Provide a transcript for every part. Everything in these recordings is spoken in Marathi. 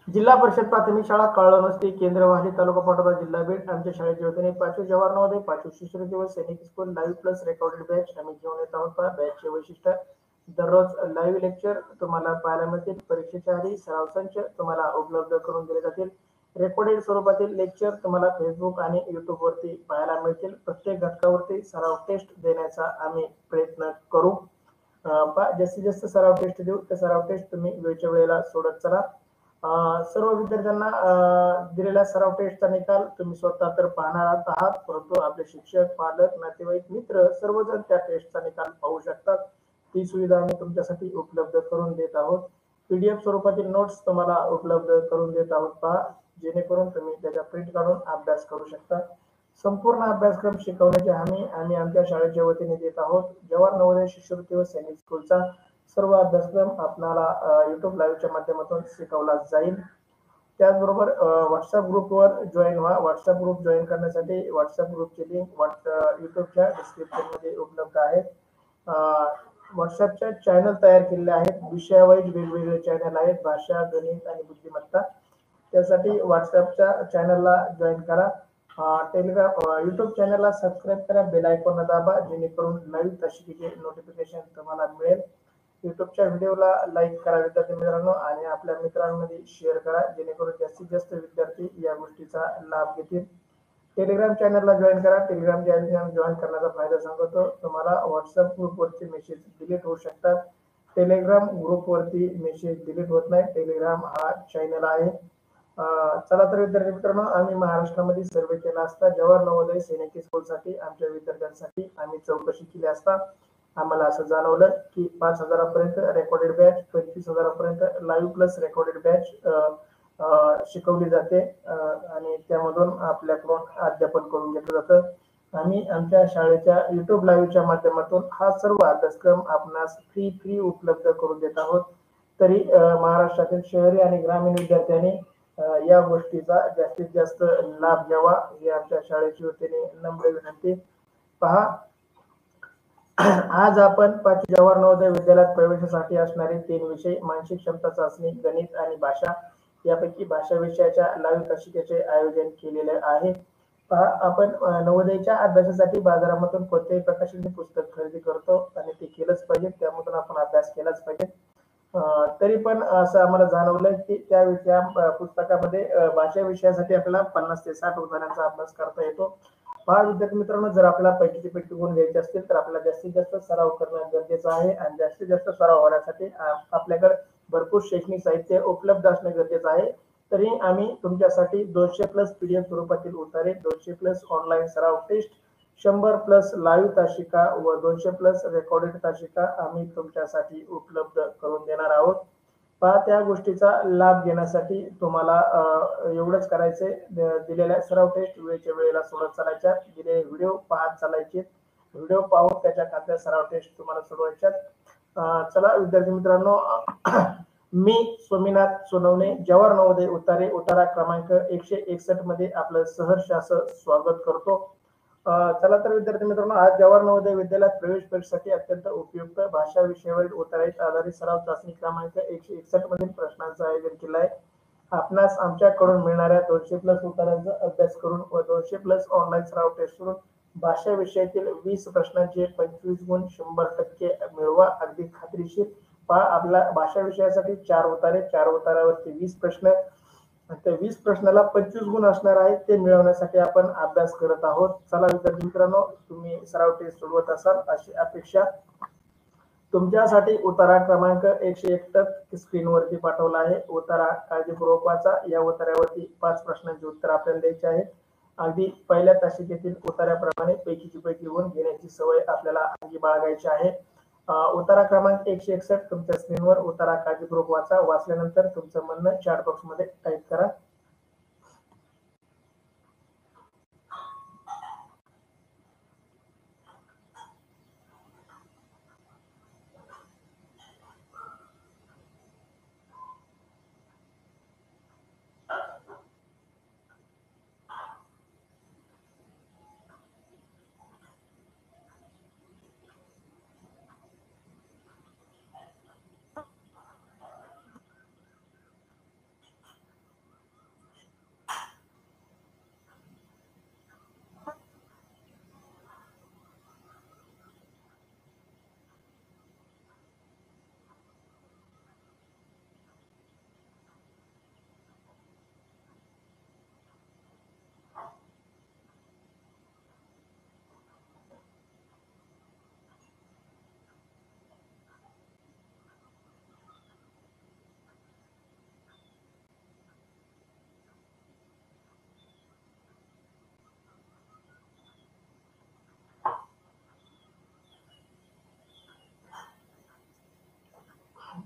जिल्हा परिषद प्राथमिक शाळा काळवस्ती केंद्र वाहली तालुका पाटोदा जिल्हा बीड आमच्या शाळेच्या वतीने 5वी जवाहर नवोदय 5वी शिशु दिवस सैनिक school live plus recorded batch आम्ही घेऊन येत आहोत. बॅचचे वैशिष्ट्य दररोज लाईव्ह लेक्चर तुम्हाला पाहायला मिळतील. परीक्षेच्या आधी सराव संच तुम्हाला उपलब्ध करून दिले जातील. रेकॉर्डेड स्वरूपातील लेक्चर तुम्हाला फेसबुक आणि युट्यूब वरती पाहायला मिळतील. प्रत्येक घटकावरती सराव टेस्ट देण्याचा आम्ही प्रयत्न करू. जास्तीत जास्त सराव टेस्ट देऊ. त्या सराव टेस्ट तुम्ही वेळच्या वेळेला सोडत चला. सर्व विद्यार्थ्यांना दिलेल्या सराव टेस्टचा निकाल तुम्ही स्वतः तर पाहणार आहात, परंतु आपले शिक्षक, पालक, नातेवाईक, मित्र सर्वजण त्या टेस्टचा निकाल पाहू शकतात. ती सुविधा आम्ही तुमच्यासाठी उपलब्ध करून देत आहोत. PDF स्वरूपातील नोट्स तुम्हाला उपलब्ध करून देत आहोत पहा, जेणेकरून तुम्ही त्याचा प्रिंट काढून अभ्यास करू शकता. संपूर्ण अभ्यासक्रम शिकवण्याची हमी आम्ही आमच्या शाळेच्या वतीने देत आहोत. जवाहर नवोदय शिष्यवृत्ती व सैनिक स्कूलचा सर्व अभ्यासक्रम आपल्याला युट्यूब लाईव्हच्या माध्यमातून शिकवला जाईल. त्याचबरोबर व्हॉट्सअप ग्रुपवर जॉईन व्हा. व्हॉट्सअप ग्रुप जॉईन करण्यासाठी व्हॉट्सअप ग्रुपची लिंक युट्यूबच्या डिस्क्रिप्शनमध्ये उपलब्ध आहे. व्हॉट्सअपच्या चॅनल तयार केलेले आहेत. विषयावाईज वेगवेगळे चॅनल आहेत, भाषा, गणित आणि बुद्धिमत्ता. त्यासाठी व्हॉट्सअपच्या चॅनलला जॉईन करा. टेलिग्राम युट्यूब चॅनलला सबस्क्राईब करा, बेल आयकॉन दाबा, जेणेकरून लाईव्ह तासिकेचे नोटिफिकेशन तुम्हाला मिळेल. युट्यूबच्या व्हिडिओला लाईक करा विद्यार्थी मित्रांनो आणि आपल्या मित्रांमध्ये शेअर करा, जेणेकरून जास्तीत जास्त विद्यार्थी या गोष्टीचा लाभ घेतील. टेलिग्राम चॅनलला जॉईन करा. टेलिग्राम चॅनल जॉईन करण्याचा फायदा सांगतो. तुम्हाला व्हॉट्सअप ग्रुपवरचे मेसेज डिलीट होऊ शकतात. टेलिग्राम ग्रुपवरती मेसेज डिलीट होत नाही. टेलिग्राम हा चॅनल आहे. चला तर विद्यार्थी मित्रांनो, आम्ही महाराष्ट्रामध्ये सर्वे केला असता जवाहर नवोदय सैनिकी स्कूलसाठी आमच्या विद्यार्थ्यांसाठी आम्ही चौकशी केली असता आम्हाला असं जाणवलं की 5,000पर्यंत रेकॉर्डेड बॅच, 25,000पर्यंत लाईव्ह प्लस रेकॉर्डेड बॅच शिकवली जाते आणि त्यामधून आपल्याकडून अध्यापन करून घेतलं जातं. आम्ही आमच्या शाळेच्या युट्यूब लाईव्हच्या माध्यमातून हा सर्व अभ्यासक्रम आपणास फ्री उपलब्ध करून देत आहोत. तरी महाराष्ट्रातील शहरी आणि ग्रामीण विद्यार्थ्यांनी या गोष्टीचा जास्तीत जास्त लाभ घ्यावा ही आमच्या शाळेच्या वतीने नम्र विनंती. पहा, आज आपण जवाहर नवोदय विद्यालयात प्रवेशासाठी असणारे 3 विषय मानसिक क्षमता चाचणी, गणित आणि भाषा यापैकी भाषा विषयाच्या लाईव्ह तासिकेचे आयोजन केलेले आहे. पहा, आपण नवोदयच्या अभ्यासासाठी बाजारामधून कोणत्याही प्रकारचे पुस्तक खरेदी करतो आणि ते केलंच पाहिजे, त्यामधून आपण अभ्यास केलाच पाहिजे. तरी पण असं आम्हाला जाणवलं की त्या पुस्तकामध्ये भाषा विषयासाठी आपल्याला 50 ते 60 उदाहरणांचा अभ्यास करता येतो. पहा विद्यार्थी मित्रांनो, जर आपल्याला पैकीचे पैकी गुण घ्यायचे असतील तर आपल्याला जास्तीत जास्त सराव करणं गरजेचं आहे आणि जास्तीत जास्त सराव होण्यासाठी आपल्याकडे भरपूर शैक्षणिक साहित्य उपलब्ध असणे गरजेचं आहे. तरी आम्ही तुमच्यासाठी 200 प्लस PDF स्वरूपातील उतारे, 200 प्लस ऑनलाईन सराव टेस्ट, 100 प्लस लाईव्ह तासिका व 200 प्लस रेकॉर्डेड तासिका आम्ही तुमच्यासाठी उपलब्ध करून देणार आहोत. पहा, त्या गोष्टीचा लाभ घेण्यासाठी तुम्हाला एवढंच करायचंय, दिलेल्या सराव टेस्ट वेळच्या वेळेला सोडत चालायच्या, दिलेले व्हिडिओ पाहत चालायचे, व्हिडिओ पाहून त्याच्या खात्या सराव टेस्ट तुम्हाला सोडवायच्यात. चला विद्यार्थी मित्रांनो, मी स्वामीनाथ सोनवणे, जवाहर नवोदय उतारे, उतारा क्रमांक 161 मध्ये आपलं सहर्ष असं स्वागत करतो. चला तर विद्यार्थी मित्रांनो, आज जवाहर नवोदय विद्यालयात प्रवेश परीक्षेसाठी अत्यंत उपयुक्त भाषा विषयावरील उतारीत आधारित सराव चाचणी क्रमांक 161 मधील प्रश्नांचं आयोजन केलं आहे. आपणास आमच्याकडून मिळणाऱ्या 200 प्लस उत्तरांचा अभ्यास करून व 200 प्लस ऑनलाईन सराव टेस्ट करून भाषा विषयातील 20 प्रश्नांचे 25 गुण 100% मिळवा, अगदी खात्रीशीर. पहा, आपल्या भाषा विषयासाठी 4 उतारे, 4 उतारावरती 20 प्रश्न, त्या 20 प्रश्नाला 25 गुण असणार आहेत. ते मिळवण्यासाठी आपण अभ्यास करत आहोत. चला विद्यार्थी मित्रांनो, तुम्ही सराव टेस्ट सोडवत असाल अशी अपेक्षा. तुमच्यासाठी उतारा क्रमांक 161 स्क्रीनवरती पाठवला आहे. उतारा काळजीपूर्वक वाचा. या उतार्यावरती 5 प्रश्नांची उत्तर आपल्याला द्यायची आहेत. अगदी पहिल्या तासिकेतील उतार्याप्रमाणे पैकीची पैकी गुण घेण्याची सवय आपल्याला अंगी बाळगायची आहे. उतारा क्रमांक 161 तुमच्या स्क्रीनवर. उतारा काळजीपूर्वक वाचा. वाचल्यानंतर तुमचं म्हणणं चॅट बॉक्समध्ये टाईप करा.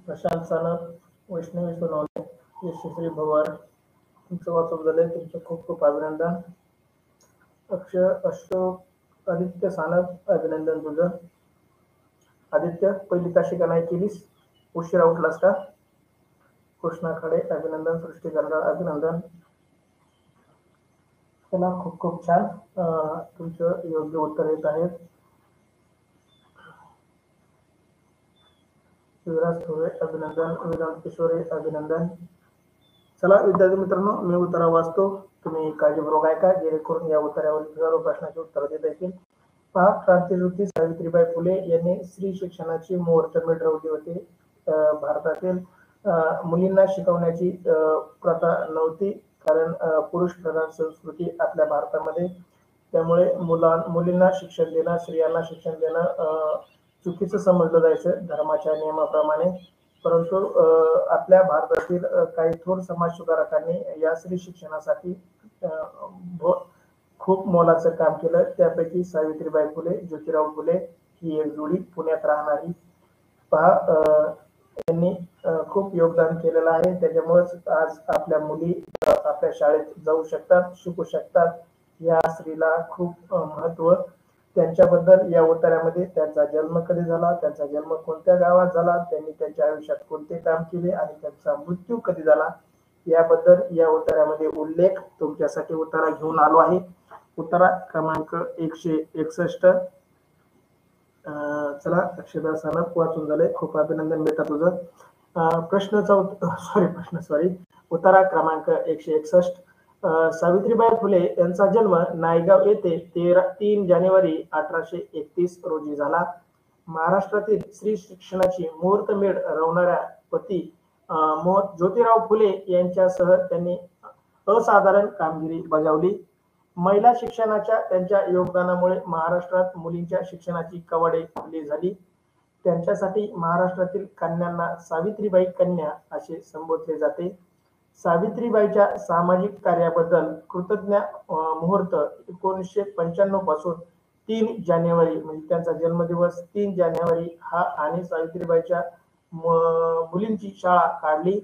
प्रशांत सानप, वैष्णवी सोनवणे, यशस्वी भवर, तुमचं वाचप झालंय, तुमचं खूप खूप अभिनंदन. अशोक आदित्य सानप, अभिनंदन तुझं. आदित्य, पहिली ताशी का नाही केलीस? उशिरा उठलास का? कृष्णा खडे, अभिनंदन. सृष्टी कर्नाळ, अभिनंदन. चला, खूप खूप छान. तुमचं योग्य उत्तर येत आहे. युवराज थोरे, अभिनंदन. वेदांत किशोरे, अभिनंदन. चला विद्यार्थी मित्रांनो, मी उत्तर वाचतो, तुम्ही काळजीपूर्वक ऐका, जेणेकरून या उत्तरावर सर्व प्रश्नाची उत्तर देता येतील. पहा, क्रांतीज्योती सावित्रीबाई फुले यांनी स्त्री शिक्षणाची मुहूर्तमेढ रोवली होती. भारतातील मुलींना शिकवण्याची प्रथा नव्हती, कारण पुरुष प्रधान संस्कृती आपल्या भारतामध्ये, त्यामुळे मुलींना शिक्षण देणं, स्त्रियांना शिक्षण देणं चुकीचं समजलं जायचं धर्माच्या नियमाप्रमाणे. परंतु आपल्या भारतातील काही थोर समाज सुधारकांनी या स्त्री शिक्षणासाठी खूप मोलाचं काम केलं. त्यापैकी सावित्रीबाई फुले, ज्योतिराव फुले ही एक जोडी पुण्यात राहणारी. पहा, यांनी खूप योगदान केलेलं आहे, त्याच्यामुळेच आज आपल्या मुली आपल्या शाळेत जाऊ शकतात, शिकू शकतात. या स्त्रीला खूप महत्व. त्यांच्याबद्दल या उत्तरामध्ये त्यांचा जन्म कधी झाला, त्यांचा जन्म कोणत्या गावात झाला, त्यांनी त्यांच्या आयुष्यात कोणते काम केले आणि त्यांचा मृत्यू कधी झाला याबद्दल या उत्तरामध्ये उल्लेख तुमच्यासाठी उत्तरा घेऊन आलो आहे. उत्तरा क्रमांक 161. चला, अक्षदा सानप वाचून झाले, खूप अभिनंदन बेटा तुझं. उत्तरा क्रमांक 161. सावित्रीबाई फुले यांचा जन्म नायगाव येथे 3 जानेवारी 1831 रोजी झाला. महाराष्ट्रातील स्त्री शिक्षणाची मुहूर्तमेढ रोवणाऱ्या पती ज्योतिराव फुले यांच्यासह त्यांनी असाधारण कामगिरी बजावली. महिला शिक्षणाच्या त्यांच्या योगदानामुळे महाराष्ट्रात मुलींच्या शिक्षणाची कवाडे खुली झाली. त्यांच्यासाठी महाराष्ट्रातील कन्यांना सावित्रीबाई कन्या असे संबोधले जाते. सावित्रीबाईच्या सामाजिक कार्याबद्दल कृतज्ञ मुहूर्त 1995 पासून 3 जानेवारी म्हणजे त्यांचा जन्मदिवस 3 जानेवारी हा, आणि सावित्रीबाईच्या मुलींची शाळा काढली.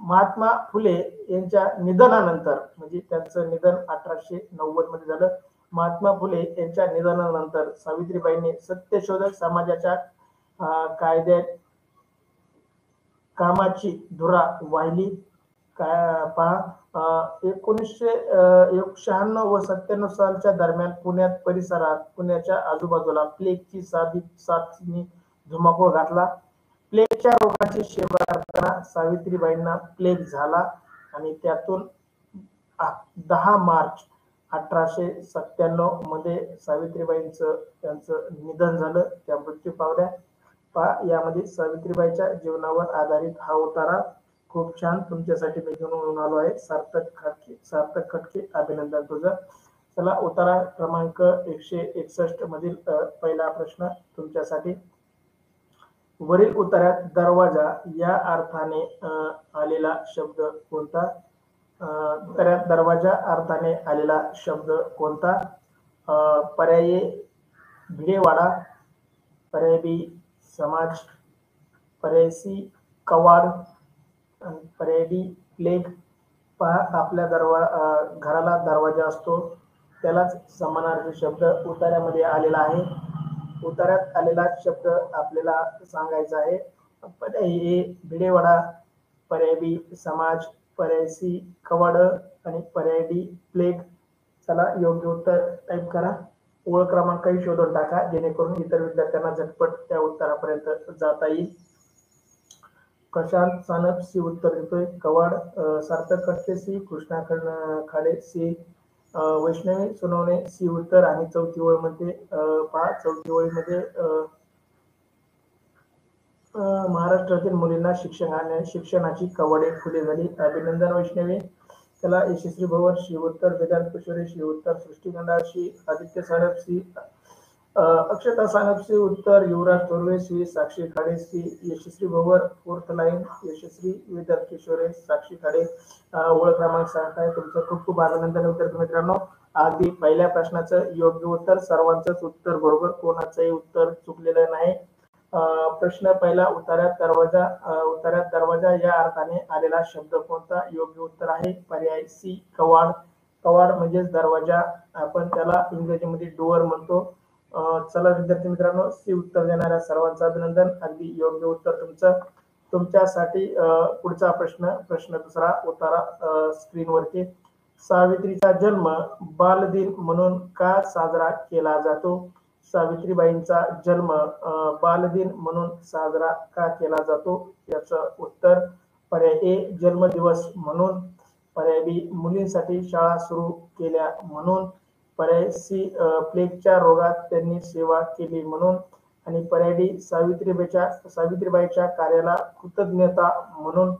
महात्मा फुले यांच्या निधनानंतर, म्हणजे त्यांचं निधन 1890 मध्ये झालं. महात्मा फुले यांच्या निधनानंतर सावित्रीबाईंनी सत्यशोधक समाजाच्या कायद्यात कामाची धुरा वाहिली. पहा, 1996 व 97 सालच्या दरम्यान पुण्यात परिसरात, पुण्याच्या आजूबाजूला प्लेगची साथीने धुमाकूळ घातला. प्लेगच्या रोगाची सेवा करताना सावित्रीबाईंना प्लेग झाला आणि त्यातून 10 मार्च 1897 मध्ये सावित्रीबाईंचं त्यांचं निधन झालं, त्या मृत्यू पावल्या. पहा, यामध्ये सावित्रीबाईच्या जीवनावर आधारित हा उतारा खूप छान तुमच्यासाठी मी घेऊन आलो आहे. सार्थक खटके, अभिनंदन तुझं. चला, उतारा क्रमांक 161 मधील पहिला प्रश्न तुमच्यासाठी. वरील उत्तरात दरवाजा या अर्थाने आलेला शब्द कोणता? उत्तरात दरवाजा अर्थाने आलेला शब्द कोणता? पर्याय भिडेवाडा, पर्याय बी समाज, पर्याय सी कवाड, पर्याय डी प्लेग. पहा, आपल्या घराला दरवाजा असतो, त्यालाच समानार्थी शब्द उतार्यामध्ये आलेला आहे. उतार्यात आलेला शब्द आपल्याला सांगायचा आहे. पर्याय ए भिडेवाडा, पर्याय बी समाज, पर्याय सी कवाड आणि पर्याय डी प्लेग. चला, योग्य उत्तर टाईप करा. ओळ क्रमांकही शोधून टाका, जेणेकरून इतर विद्यार्थ्यांना झटपट त्या उत्तरापर्यंत जाता येईल. प्रशांत सानप सी उत्तर देतोय, कवाड. Sarthak Khatke C, Krishna Khade C, Vaishnavi Sonawane C उत्तर. आणि चौथी ओळीमध्ये पहा, चौथी ओळीमध्ये महाराष्ट्रातील मुलींना शिक्षणाची कवाडे खुली झाली. अभिनंदन वैष्णवी. चला, यशस्वी भवर शी उत्तर, वेदांत किशोरे शी उत्तर, सृष्टी कर्नाळ शी, आदित्य सानप सी, अक्षता सानप सी उत्तर, युवराज थोरवे सी, साक्षी खाडे सी, यशस्वी भवर 4th लाईन, यशस्वी, वेदांत किशोरे, साक्षी खाडे. ओळख क्रमांक सांगताय. तुमचं खूप खूप अभिनंदन विद्यार्थी मित्रांनो. अगदी पहिल्या प्रश्नाचं योग्य उत्तर, सर्वांचंच उत्तर बरोबर, कोणाचंही उत्तर चुकलेलं नाही. प्रश्न पहिला, उतार्यात दरवाजा या अर्थाने आलेला शब्द कोणता? योग्य उत्तर आहे पर्याय सी, कवाड. कवाड म्हणजेच दरवाजा, आपण त्याला इंग्रजीमध्ये डोअर म्हणतो. चला विद्यार्थी मित्रांनो, सी उत्तर देणाऱ्या सर्वांचं अभिनंदन. अगदी योग्य उत्तर तुमचं. तुमच्यासाठी पुढचा प्रश्न दुसरा, उतारा स्क्रीनवरती. सावित्रीचा जन्म बालदिन म्हणून का साजरा केला जातो? सावित्रीबाईंचा जन्म बालदिन म्हणून साजरा का केला जातो? याचं उत्तर पर्याय ए, जन्मदिवस म्हणून. पर्याय बी, मुलींसाठी शाळा सुरू केल्या म्हणून. पर्याय सी, प्लेगच्या रोगात त्यांनी सेवा केली म्हणून. आणि पर्याय डी, सावित्रीबाईच्या कार्याला कृतज्ञता म्हणून.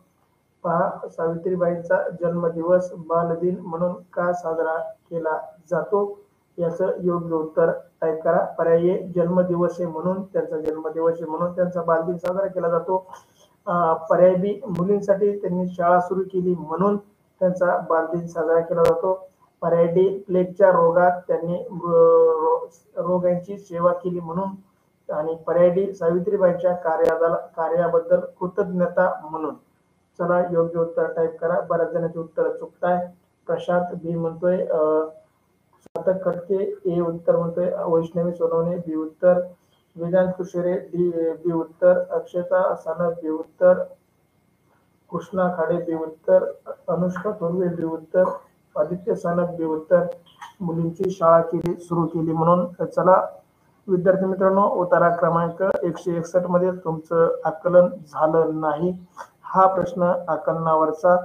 पहा, सावित्रीबाईंचा जन्मदिवस बालदिन म्हणून का साजरा केला जातो? याचं योग्य उत्तर टाईप करा. पर्याय ए, जन्मदिवस आहे म्हणून, त्यांचा जन्मदिवस आहे म्हणून त्यांचा बालदिन साजरा केला जातो. पर्याय बी, मुलींसाठी त्यांनी शाळा सुरू केली म्हणून त्यांचा बालदिन साजरा केला जातो. पर्याय डी, प्लेगच्या रोगात त्यांनी रोगांची सेवा केली म्हणून. आणि पर्याय डी, सावित्रीबाईंच्या कार्याबद्दल कृतज्ञता म्हणून. चला योग्य उत्तर टाईप करा. बऱ्याच जणांची उत्तर चुकताय. प्रशांत बी म्हणतोय, सार्थक खटके ए उत्तर म्हणतोय, वैष्णवी सोनवणे बी उत्तर, वेदांत कुशरे बी उत्तर, अक्षता सानप बी उत्तर, कृष्णा खाडे बी उत्तर, अनुष्का थोरवे बी उत्तर, आदित्य सानप बी उत्तर. मुलींची शाळा सुरू केली म्हणून. चला विद्यार्थी मित्रांनो, उतारा क्रमांक 161 मध्ये तुमचं आकलन झालं नाही. हा प्रश्न आकलनावरचा.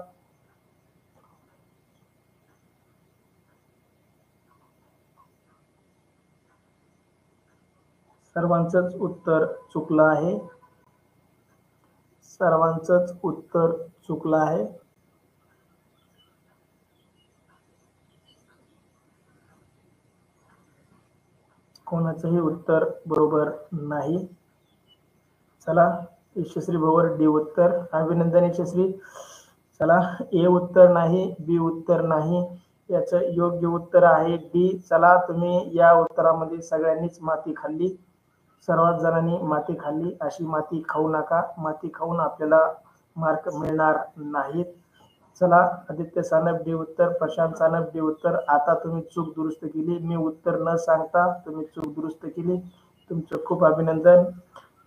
सर्वांचंच उत्तर चुकलं आहे. सर्वांचंच उत्तर चुकलं आहे. कोणाचंही उत्तर बरोबर नाही. चला, यशस्वी भवर डी उत्तर. अभिनंदन यशस्वी. चला, ए उत्तर नाही, बी उत्तर नाही. याचं योग्य उत्तर आहे डी. चला, तुम्ही या उत्तरामध्ये सगळ्यांनीच माती खाल्ली. सर्वात जणांनी माती खाल्ली. अशी माती खाऊ नका. माती खाऊन आपल्याला मार्क मिळणार नाहीत. चला, आदित्य सानप डी उत्तर, प्रशांत सानप डी उत्तर. आता तुम्ही चूक दुरुस्त केली. मी उत्तर न सांगता तुम्ही चूक दुरुस्त केली. तुमचं खूप अभिनंदन.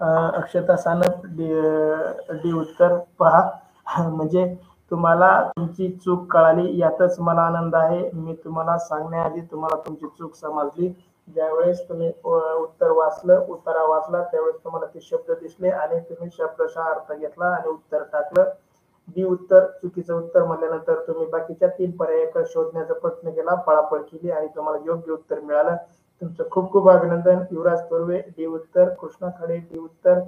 अक्षता सानप डी उत्तर. पहा, म्हणजे तुम्हाला तुमची चूक कळाली यातच मला आनंद आहे. मी तुम्हाला सांगण्याआधी तुम्हाला तुमची चूक समजली. ज्यावेळेस तुम्ही उत्तर वाचलं, उतारा वाचला, त्यावेळेस तुम्हाला ते शब्द दिसले आणि तुम्ही शब्दशः अर्थ घेतला आणि उत्तर टाकलं. डी उत्तर चुकीचं उत्तर म्हणल्यानंतर तुम्ही बाकीच्या 3 पर्याय शोधण्याचा प्रयत्न केला, पळापळ केली आणि तुम्हाला योग्य उत्तर मिळालं. तुमचं खूप खूप अभिनंदन. युवराज तोरवे डी उत्तर, कृष्णा खडे डी उत्तर,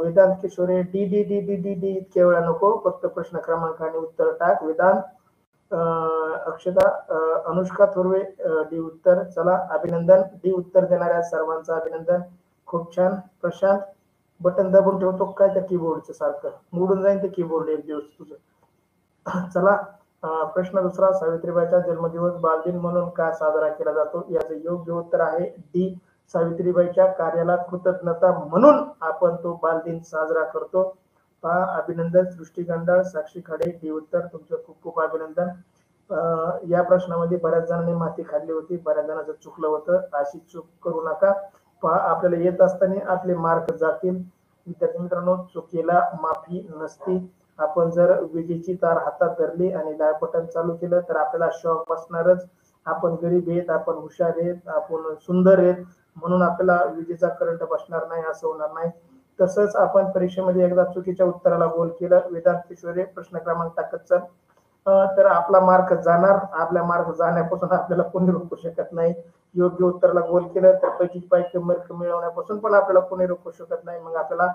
Vedant Kishore D D D D D D. इतक्या वेळा नको, फक्त प्रश्न क्रमांक आणि उत्तर टाक. वेदांत, अक्षता, अनुष्का थोरवे डी उत्तर. चला, अभिनंदन. डी उत्तर देणाऱ्या सर्वांचं अभिनंदन. खूप छान. प्रशांत, बटन दाबून ठेवतो काय त्या कीबोर्डचं? सारखं मोडून जाईल ते कीबोर्ड एक दिवस तुझं. चला, प्रश्न दुसरा, सावित्रीबाईचा जन्मदिवस बालदिन म्हणून का साजरा केला जातो? याचं योग्य उत्तर आहे डी, सावित्रीबाईच्या कार्याला कृतज्ञता म्हणून आपण तो बालदिन साजरा करतो. पहा, अभिनंदन. सृष्टी गंडाळ, साक्षी खाडे डी उत्तर. तुमचं खूप खूप अभिनंदन. या प्रश्नामध्ये बऱ्याच जणांनी माती खाल्ली होती, बऱ्याच जणांचं चुकलं होतं. अशी चूक करू नका. पहा, आपल्याला येत असताना आपले मार्क जातील. विद्यार्थी मित्रांनो, चुकीला माफी नसती. आपण जर विजेची तार हातात धरली आणि बटन चालू केलं तर आपल्याला शॉक बसणारच. आपण गरीब आहेत, आपण हुशार आहेत, आपण सुंदर आहेत म्हणून आपल्याला विजेचा करंट बसणार नाही असं होणार नाही. तसंच आपण परीक्षेमध्ये एकदा चुकीच्या उत्तराला गोल केलं, वेदांत किशोरे प्रश्न क्रमांक टाकत चल, तर आपला मार्क जाणार. आपल्या मार्क जाण्यापासून आपल्याला कोणी रोखू शकत नाही. योग्य उत्तराला गोल केलं तर पैकी मार्क मिळवण्यापासून पण आपल्याला कोणी रोखू शकत नाही. मग आपल्याला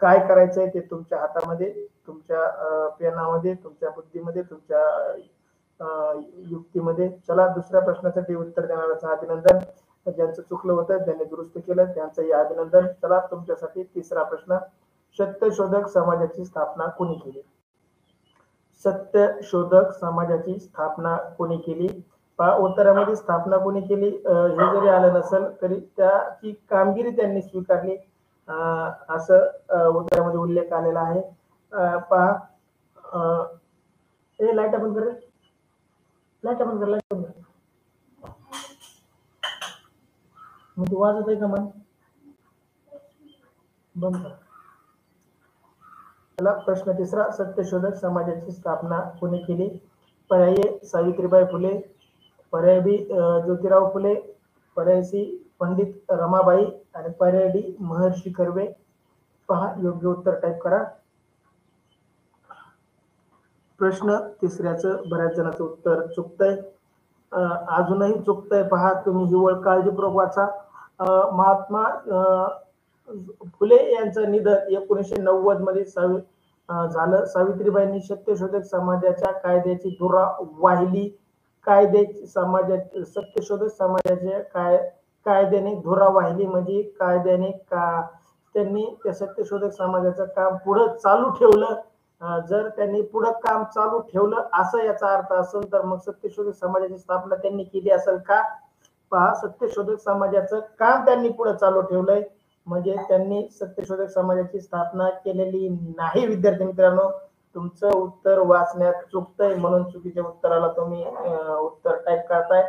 काय करायचंय ते तुमच्या हातामध्ये, तुमच्या पेनामध्ये, तुमच्या बुद्धीमध्ये, तुमच्या युक्तीमध्ये. चला, दुसऱ्या प्रश्नासाठी उत्तर देणाऱ्याचं अभिनंदन. ज्यांचं चुकलं होतं त्यांनी दुरुस्त केलं त्यांचंही अभिनंदन. चला, तुमच्यासाठी तिसरा प्रश्न, सत्यशोधक समाजाची स्थापना कोणी केली? सत्यशोधक समाजाची स्थापना कोणी केली? उत्तरामध्ये स्थापना कोणी केली हे जरी आलं नसेल तरी त्याची कामगिरी त्यांनी स्वीकारली असं उत्तरामध्ये उल्लेख आलेला आहे. पहा, हे लाईट बंद कर, लाईट बंद कर, लाईट बंद कर. मग तू वाजत आहे का मन बंद कर. चला प्रश्न तिसरा, सत्यशोधक समाजाची स्थापना कोणी केली? पर्याय सावित्रीबाई फुले, पर्याय बी ज्योतिराव फुले, पर्याय सी पंडित रमाबाई आणि पर्याय डी महर्षी कर्वे. पहा योग्य उत्तर टाईप करा. प्रश्न तिसऱ्याचं बऱ्याच जणांचं उत्तर चुकतंय, अजूनही चुकतंय. पहा तुम्ही ही ओळ काळजीपूर्वक वाचा. महात्मा फुले यांचं निधन 1990 मध्ये झालं. सावित्रीबाईंनी सत्यशोधक समाजाच्या कायद्याची धुरा वाहिली. सत्यशोधक समाजाच्या कायद्याने धुरा वाहिली म्हणजे कायद्याने त्यांनी त्या सत्यशोधक समाजाचं काम पुढे चालू ठेवलं. जर त्यांनी पुढे काम चालू ठेवलं असं याचा अर्थ असेल तर मग सत्यशोधक समाजाची स्थापना त्यांनी केली असेल का? पहा, सत्यशोधक समाजाचं काम त्यांनी पुढे चालू ठेवलंय म्हणजे त्यांनी सत्यशोधक समाजाची स्थापना केलेली नाही. विद्यार्थी मित्रांनो, तुमचं उत्तर वाचण्यात चुकतंय म्हणून चुकीच्या उत्तराला तुम्ही उत्तर टाईप करताय.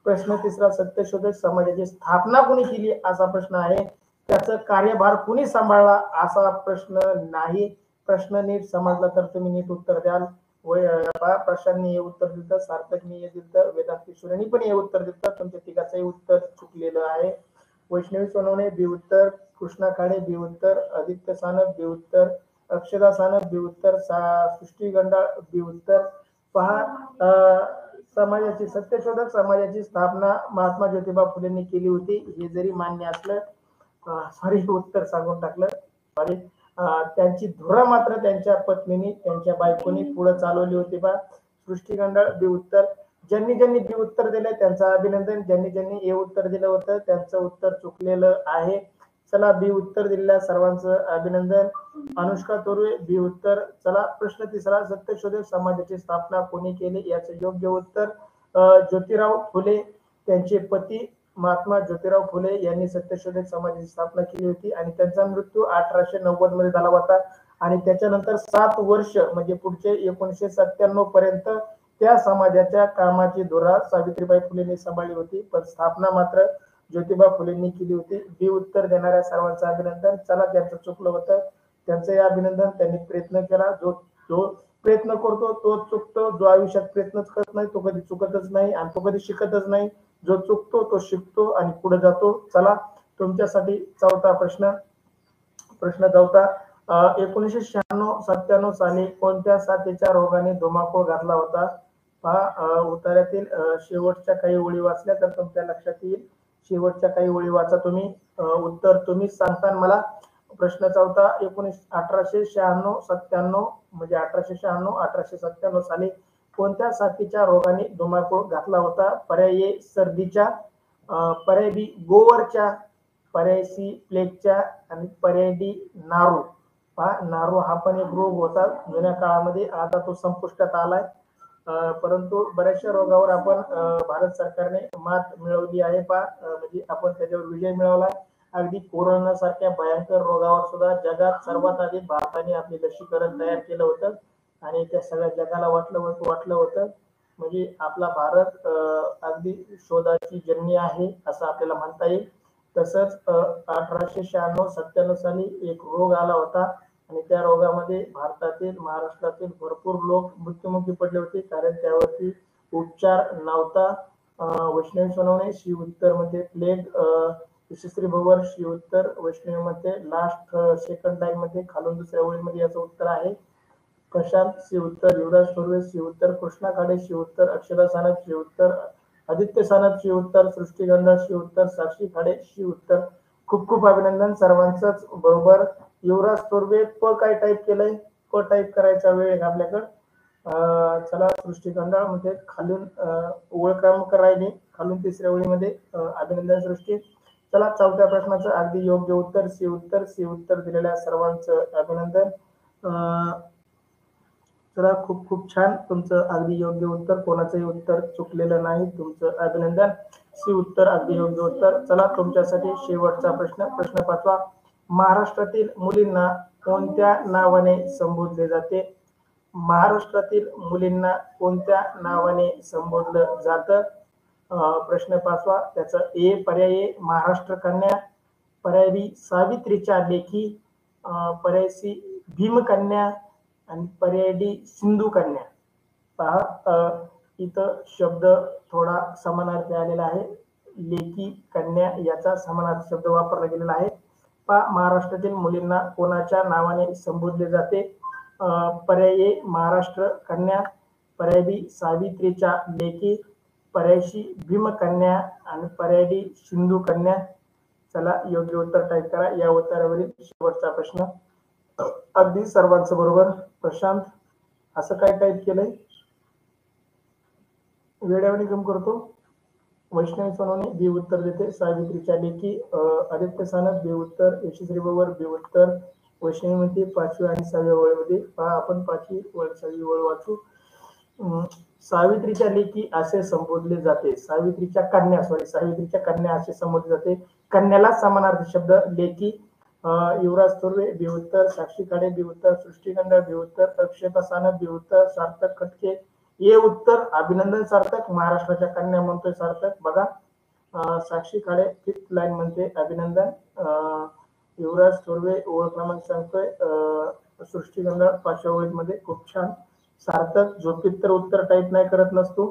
प्रश्न तिसरा, सत्यशोधक समाजाची स्थापना कोणी केली असा प्रश्न आहे. त्याचा कार्यभार कोणी सांभाळला असा प्रश्न नाही. प्रश्न नीट समजला तर तुम्ही नीट उत्तर द्याल. प्रशांतनी हे उत्तर दिलं, सार्थकनी हे दिलं, वेदांत किशोरनी पण हे उत्तर दिलं. तुमच्या तिघाचंही उत्तर चुकलेलं आहे. वैष्णवी सोनवणे बी उत्तर, कृष्णा खाडे बी उत्तर, आदित्य सानप बी उत्तर, अक्षदा सानप बी उत्तर, सृष्टी गंडाळ बी उत्तर. पहा, समाजाची सत्यशोधक समाजाची स्थापना महात्मा ज्योतिबा फुलेंनी केली होती हे जरी मान्य असलं, सॉरी उत्तर सांगून टाकलं, सॉरी. त्यांची धुरा मात्र त्यांच्या पत्नीने, त्यांच्या बायकोनी पुढे चालवली होती. बा सृष्टी गंडाळ बी उत्तर. ज्यांनी ज्यांनी बी उत्तर दिले त्यांचं अभिनंदन. ज्यांनी ज्यांनी ए उत्तर दिलं होतं त्यांचं उत्तर चुकलेलं आहे. चला, बी उत्तर दिलेल्या सर्वांचं अभिनंदन. अनुष्का तोरवे बी उत्तर. चला प्रश्न तिसरा, सत्यशोधक समाजाची स्थापना कोणी केली याचं योग्य उत्तर ज्योतिराव फुले. त्यांचे पती महात्मा ज्योतिराव फुले यांनी सत्यशोधक समाजाची स्थापना केली होती आणि त्यांचा मृत्यू 1890 मध्ये झाला होता. आणि त्याच्यानंतर 7 वर्ष म्हणजे पुढचे 1997 पर्यंत त्या समाजाच्या कामाची धुरा सावित्रीबाई फुलेंनी सांभाळली होती, पण स्थापना मात्र ज्योतिबा फुलेंनी केली होती. बी उत्तर देणाऱ्या सर्वांचं अभिनंदन. चला, ज्यांचं चुकलं होतं त्यांचंही अभिनंदन. त्यांनी प्रयत्न केला. जो प्रयत्न करतो तो चुकतो. जो आयुष्यात प्रयत्नच करत नाही तो कधी चुकतच नाही आणि तो कधी शिकतच नाही. जो चुकतो तो शिकतो आणि पुढे जातो. चला, तुमच्यासाठी चौथा प्रश्न. प्रश्न चौथा, 1996-97 साली कोणत्या साथीच्या रोगाने धुमाकूळ घातला होता? पहा, उत्तरातील शेवटच्या काही ओळी वाचल्या तर तुमच्या लक्षात येईल. शेवटच्या काही ओळी वाचा तुम्ही. उत्तर तुम्हीच सांगता मला. प्रश्न चौथा, 1896-97 म्हणजे 1896-1897 साली कोणत्या साथीच्या रोगाने धुमाकूळ घातला होता? पर्याय ए सर्दीच्या, पर्याय बी गोवरच्या, पर्याय सी प्लेगच्या आणि पर्याय डी नारू. पहा, नारू हा पण एक रोग होता जुन्या काळामध्ये, आता तो संपुष्टात आलाय. परंतु बऱ्याचशा रोगावर आपण भारत सरकारने मात मिळवली आहे. पहा, म्हणजे आपण त्याच्यावर विजय मिळवला. अगदी कोरोना सारख्या भयंकर रोगावर सुद्धा जगात सर्वात आधी भारताने आपले लसीकरण तयार केलं होतं आणि त्या सगळ्या जगाला वाटलं होतं. म्हणजे आपला भारत अगदी शोधाची जननी आहे असं आपल्याला म्हणता येईल. तसंच 1896-97 साली एक रोग आला होता आणि त्या रोगामध्ये भारतातील, महाराष्ट्रातील भरपूर लोक मृत्युमुखी पडले होते कारण त्यावरती उपचार नव्हता. वैष्णवी सोनवणे शी उत्तर मध्ये प्लेग, यशस्वी भवर शी उत्तर, वैष्णवी मध्ये लास्ट सेकंड लाईन मध्ये खालून दुसऱ्या ओळीमध्ये याचं उत्तर आहे. प्रशांत शी उत्तर, युवराज सुर्वे शी उत्तर, कृष्णा खाडे शी उत्तर, अक्षदा सानप शी उत्तर, आदित्य सानप शी उत्तर, सृष्टी गंडाळ शी उत्तर, साक्षी खाडे शी उत्तर. खूप खूप अभिनंदन सर्वांचंच बरोबर. युवराज सुर्वे प काय टाईप केलंय? प टाईप करायचा वेळ आहे आपल्याकडं. चला, सृष्टी गंडाळ मध्ये खालून ओळ क्रमांक राहिली, खालून तिसऱ्या ओळीमध्ये अभिनंदन सृष्टी. चला, चौथ्या प्रश्नाचं अगदी योग्य उत्तर सी उत्तर. सी उत्तर दिलेल्या सर्वांचं अभिनंदन. चला, खूप खूप छान, तुमचं अगदी योग्य उत्तर, कोणाचंही उत्तर चुकलेलं नाही, तुमचं अभिनंदन. सी उत्तर अगदी योग्य उत्तर. चला, तुमच्यासाठी शेवटचा प्रश्न. प्रश्न 5वा, महाराष्ट्रातील मुलींना कोणत्या नावाने संबोधले जाते? महाराष्ट्रातील मुलींना कोणत्या नावाने संबोधलं जातं? प्रश्न 5वा त्याचं ए पर्याय ए महाराष्ट्र कन्या, पर्याय बी सावित्रीच्या लेखी, पर्याय सी भीमकन्या आणि पर्याय डी सिंधू कन्या. पहा इथं शब्द थोडा समानार्थी आलेला आहे. लेखी कन्या याचा समानार्थी शब्द वापरला गेलेला आहे. पहा महाराष्ट्रातील मुलींना कोणाच्या नावाने संबोधले जाते? पर्याय ए महाराष्ट्र कन्या, पर्याय बी सावित्रीच्या लेखी, पर्याय सी भीमकन्या आणि पर्याय डी सिंधू कन्या. चला योग्य उत्तर टाईप करा. या उत्तरावरील शेवटचा प्रश्न अगदी सर्वांचं बरोबर. प्रशांत असं काय टाईप केलंय? वेळेवाणी कम करतो. वैष्णवी सोनवणे बी उत्तर देते सावित्रीच्या लेखी. आदित्य सानप बी उत्तर. यशस्वी बरोबर बी उत्तर. वैष्णवी म्हणते 5वी आणि 6व्या ओळीमध्ये. पहा आपण 5वी व 6वी ओळ वाचू. सावित्रीच्या लेखी असे संबोधले जाते. सावित्रीच्या कन्या असे संबोधले जाते. कन्याला समानार्थी शब्द लेखी. युवराज थोरवे बी उत्तर. साक्षी खाडे बी उत्तर. सृष्टी गंडा बी उत्तर. अक्षता सानप बी उत्तर. सार्थक खटके हे उत्तर. अभिनंदन सार्थक. महाराष्ट्राच्या कन्या म्हणतोय सार्थक. बघा साक्षी खाडे 5th लाईन म्हणते अभिनंदन. युवराज थोरवे ओळ क्रमांक सांगतोय. सृष्टी गंडा 5व्या ओळीमध्ये. खूप छान. सार्थक झोपेत तर उत्तर टाईप नाही करत नसतो.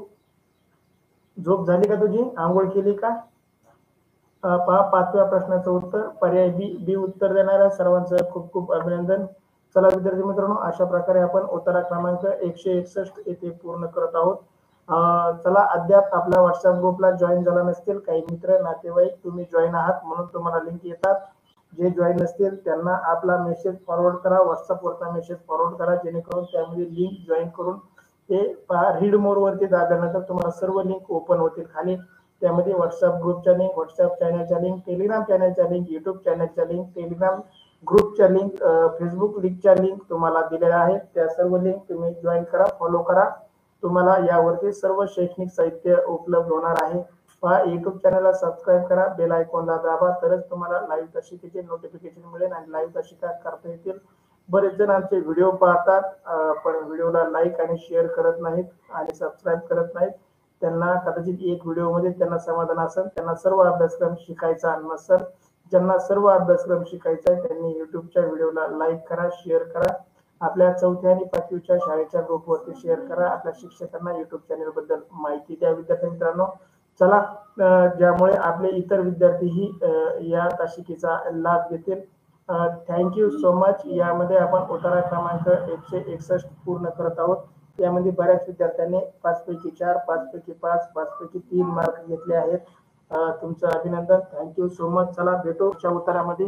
झोप झाली का तुझी? आंघोळ केली का? पहा 5व्या प्रश्नाचं उत्तर पर्याय बी उत्तर देणाऱ्या सर्वांचं खूप खूप अभिनंदन. चला विद्यार्थी मित्रांनो अशा प्रकारे आपण उत्तरा क्रमांक 161 येथे पूर्ण करत आहोत. चला अद्याप आपल्या व्हॉट्सअप ग्रुपला जॉईन झाला नसतील काही मित्र नातेवाईक तुम्ही जॉईन आहात म्हणून तुम्हाला लिंक येतात. जे जॉईन नसतील त्यांना आपला मेसेज फॉरवर्ड करा. व्हॉट्सअपवरचा मेसेज फॉरवर्ड करा जेणेकरून त्यामध्ये लिंक जॉईन करून ते रीड मोर वरती दाबल्यानंतर तुम्हाला सर्व लिंक ओपन होतील. खाली त्यामध्ये व्हॉट्सअप ग्रुपच्या लिंक, व्हॉट्सअप चॅनलच्या लिंक, टेलिग्राम चॅनलच्या लिंक, युट्यूब चॅनलच्या लिंक, टेलिग्राम ग्रुपच्या लिंक, फेसबुक लिंकच्या लिंक तुम्हाला दिलेल्या आहेत. त्या सर्व लिंक तुम्ही जॉईन करा, फॉलो करा. तुम्हाला यावरती सर्व शैक्षणिक साहित्य उपलब्ध होणार आहे. पहा युट्यूब चॅनलला सबस्क्राईब करा, बेल आयकॉनला दाबा तरच तुम्हाला लाईव्ह तासिकेचे नोटिफिकेशन मिळेल आणि लाईव्ह तासिका करता येतील. बरेच जण आमचे व्हिडिओ पाहतात पण व्हिडिओला लाईक आणि शेअर करत नाहीत आणि सबस्क्राईब करत नाहीत. त्यांना कदाचित एक व्हिडिओमध्ये त्यांना समाधान असेल. त्यांना सर्व अभ्यासक्रम शिकायचा नसेल. ज्यांना सर्व अभ्यासक्रम शिकायचा आहे त्यांनी युट्यूबच्या व्हिडिओला लाईक करा, शेअर करा. आपल्या 4थी आणि 5वीच्या शाळेच्या ग्रुपवरती शेअर करा. आपल्या शिक्षकांना युट्यूब चॅनल बद्दल माहिती द्या. विद्यार्थी मित्रांनो चला ज्यामुळे आपले इतर विद्यार्थीही या तासिकेचा लाभ घेतील. Thank you so much. यामध्ये आपण उतारा क्रमांक 161 पूर्ण करत आहोत. यामध्ये बऱ्याच विद्यार्थ्यांनी 5 पैकी 4, 5 पैकी 5, 5 पैकी 3 मार्क घेतले आहेत. तुमचं अभिनंदन. Thank you so much. चला भेटू पुढच्या उत्तरामध्ये.